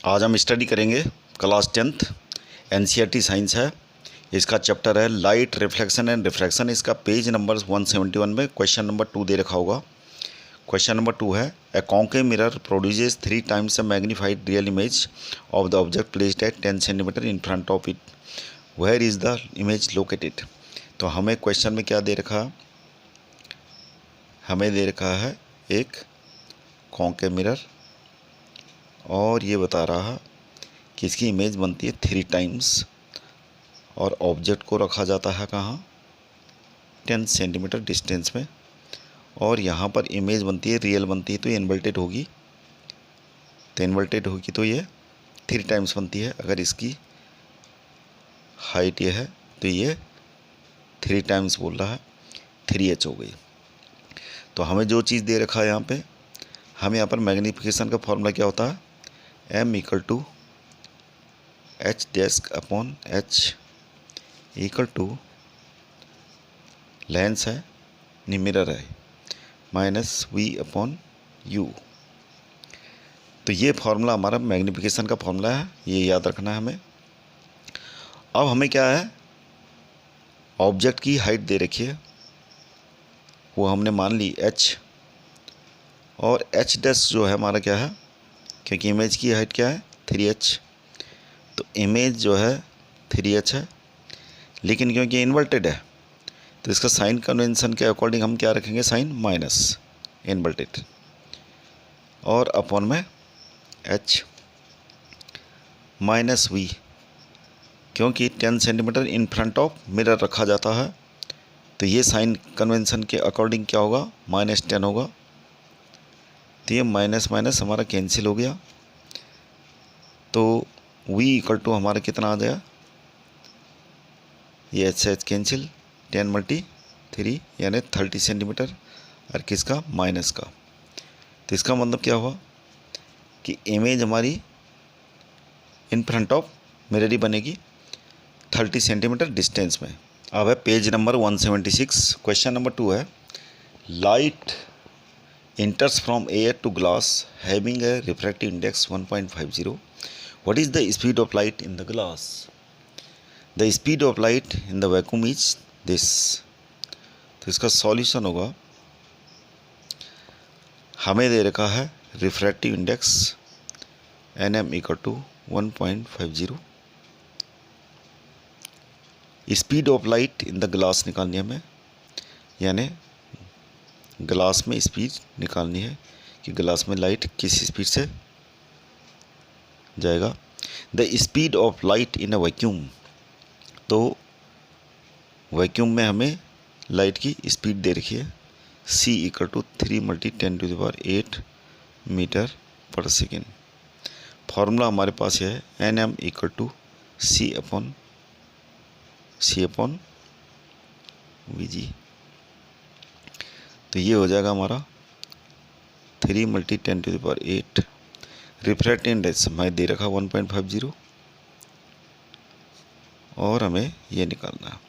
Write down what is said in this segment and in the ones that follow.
आज हम स्टडी करेंगे क्लास 10th एनसीईआरटी साइंस है। इसका चैप्टर है लाइट रिफ्लेक्शन एंड रिफ्रैक्शन। इसका पेज नंबर 171 में क्वेश्चन नंबर 2 दे रखा होगा। क्वेश्चन नंबर 2 है a concave mirror produces 3 times a magnified real image of the object placed at 10 centimetre in front of it, where is the image located. तो हमें question में क्या दे रखा है, हमें दे रखा है एक कॉन्केव मिरर और ये बता रहा है कि इसकी इमेज बनती है 3 times और ऑब्जेक्ट को रखा जाता है कहाँ, 10 सेंटीमीटर डिस्टेंस में। और यहाँ पर इमेज बनती है, रियल बनती है तो ये इन्वर्टेड होगी, तो इन्वर्टेड होगी तो ये 3 times बनती है। अगर इसकी हाइट ये है तो ये 3 times बोल रहा है, 3h हो गई। तो हमें जो चीज़ दे रखा है यहाँ पे, हमें यहाँ पर मैग्नीफिकेशन का फॉर्मूला क्या होता है, m equal to h dash upon h equal to lens है, मिरर है, माइनस v अपॉन u। तो ये फार्मूला हमारा मैग्नीफिकेशन का फार्मूला है, ये याद रखना है हमें। अब हमें क्या है, ऑब्जेक्ट की हाइट दे रखी है, वो हमने मान ली h, और h डेस्क जो है हमारा क्या है, क्योंकि इमेज की हाइट क्या है 3h, तो इमेज जो है 3h है, लेकिन क्योंकि इन्वर्टेड है तो इसका साइन कन्वेंशन के अकॉर्डिंग हम क्या रखेंगे, साइन माइनस इन्वर्टेड, और अपॉन में h माइनस v, क्योंकि 10 centimetre in front of mirror रखा जाता है तो ये साइन कन्वेंशन के अकॉर्डिंग क्या होगा, -10 होगा। तो ये माइनस माइनस हमारा कैंसिल हो गया, तो v इक्वल टू हमारा कितना आ गया, ये h से h कैंसिल, 10 × 3 यानी 30 सेंटीमीटर, और किसका, माइनस का। तो इसका मतलब क्या हुआ कि इमेज हमारी इन फ्रंट ऑफ मिरर ही बनेगी 30 सेंटीमीटर डिस्टेंस में। अब है पेज नंबर 176, क्वेश्चन नंबर 2 है light enters from air to glass having a refractive index 1.50. What is the speed of light in the glass? The speed of light in the vacuum is this. तो इसका solution होगा, हमें दे रखा है refractive index nm equal to 1.50, speed of light in the glass निकालनी है हमें, यानी ग्लास में स्पीड निकालनी है कि ग्लास में लाइट किस स्पीड से जाएगा। The speed of light in a vacuum, तो वैक्यूम में हमें लाइट की स्पीड दे रखी है, c इक्वल टू 3 × 10⁸ मीटर पर सेकेंड। फार्मूला हमारे पास है nm equal to c upon vg। तो ये हो जाएगा हमारा 3 × 10⁸। रिफ्रैक्टिव इंडेक्स हमें दे रखा 1.50 और हमें ये निकालना है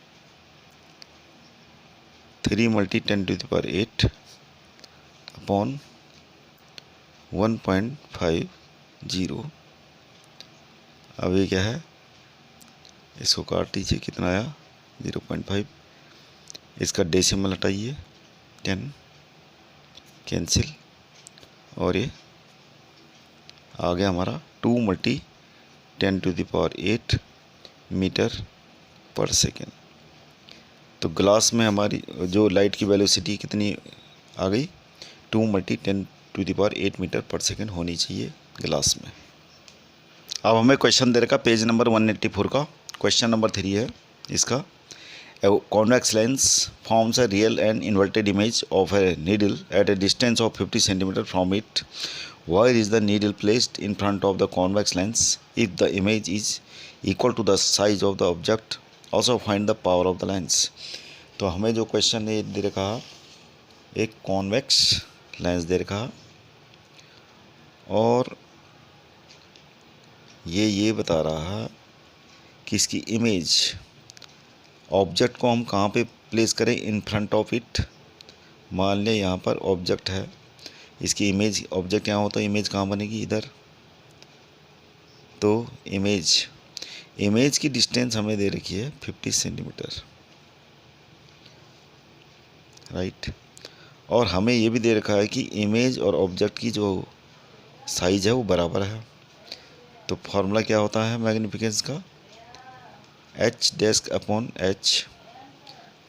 3 × 10⁸ अपॉन 1.50। अब ये क्या है, इसको काट दीजिए, कितना आया 0.5, इसका डेसिमल हटाइए 10 कैंसिल, और ये आ गया हमारा 2 × 10⁸ मीटर पर सेकेंड। तो ग्लास में हमारी जो लाइट की वेलोसिटी कितनी आ गई, 2 × 10⁸ मीटर पर सेकेंड होनी चाहिए ग्लास में। अब हमें क्वेश्चन दे रखा पेज नंबर 184 का, क्वेश्चन नंबर 3 है इसका। A convex lens forms a real and inverted image of a needle at a distance of 50 cm from it. Where is the needle placed in front of the convex lens? If the image is equal to the size of the object, also find the power of the lens. तो हमें जो question है दे रखा, एक convex lens दे रखा और ये बता रहा है कि इसकी इमेज, ऑब्जेक्ट को हम कहाँ पे प्लेस करें, इन फ्रंट ऑफ इट। मान लें यहाँ पर ऑब्जेक्ट है, इसकी इमेज, ऑब्जेक्ट यहाँ होता है, इमेज कहाँ बनेगी, इधर। तो इमेज की डिस्टेंस हमें दे रखी है 50 सेंटीमीटर, राइट। और हमें ये भी दे रखा है कि इमेज और ऑब्जेक्ट की जो साइज है वो बराबर है। तो फॉर्मूला क्या होता है मैग्नीफिकेंस का, h dash upon h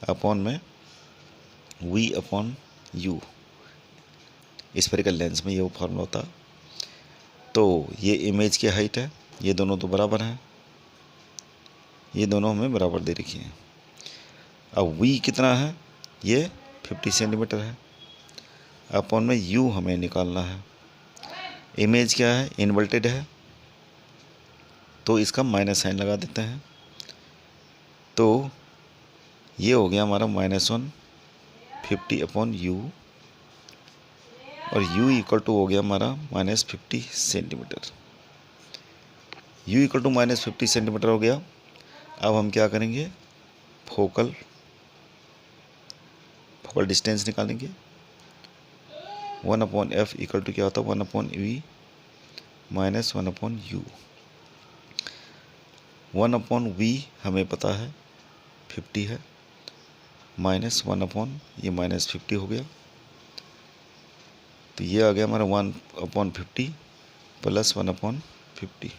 upon में v upon u, spherical lens में ये वो फॉर्मूला होता है। तो ये इमेज की हाइट है, ये दोनों तो बराबर हैं, ये दोनों हमें बराबर दे रखी हैं। अब v कितना है, ये 50 सेंटीमीटर है, अपॉन में u हमें निकालना है। इमेज क्या है, इन्वर्टेड है, तो इसका माइनस साइन लगा देते हैं। तो ये हो गया हमारा -150 अपॉन u, और u इक्वल टू हो गया हमारा -50 centimetre. u equal to -50 centimetre हो गया। अब हम क्या करेंगे, फोकल डिस्टेंस निकालेंगे। 1/f इक्वल टू क्या होता है, 1/v माइनस 1/u। 1/v हमें पता है 50 है, माइनस 1/ ये -50 हो गया। तो ये आ गया हमारा 1/50 प्लस 1/50,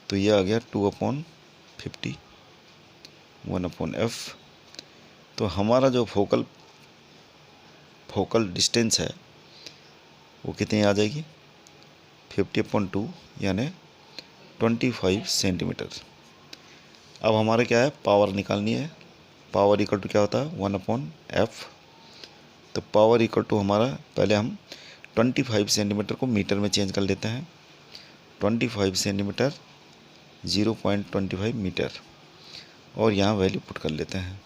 तो ये आ गया 2/50 1/f। तो हमारा जो फोकल डिस्टेंस है वो कितनी आ जाएगी, 50/2 यानी 25 सेंटीमीटर। अब हमारा क्या है, पावर निकालनी है। पावर इक्वल टू क्या होता है, 1/f। तो पावर इक्वल टू हमारा, पहले हम 25 सेंटीमीटर को मीटर में चेंज कर लेते हैं। 25 सेंटीमीटर 0.25 मीटर, और यहाँ वैल्यू पुट कर लेते हैं।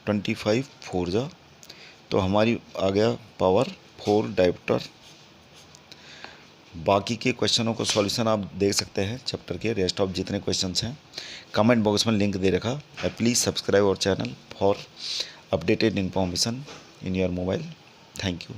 25 4 जा, तो हमारी आ गया पावर 4 डायोप्टर। बाकी के क्वेश्चनों को सॉल्यूशन आप देख सकते हैं चैप्टर के, रेस्ट ऑफ जितने क्वेश्चंस हैं कमेंट बॉक्स में लिंक दे रखा है। Please subscribe our channel for updated information in your mobile. Thank you.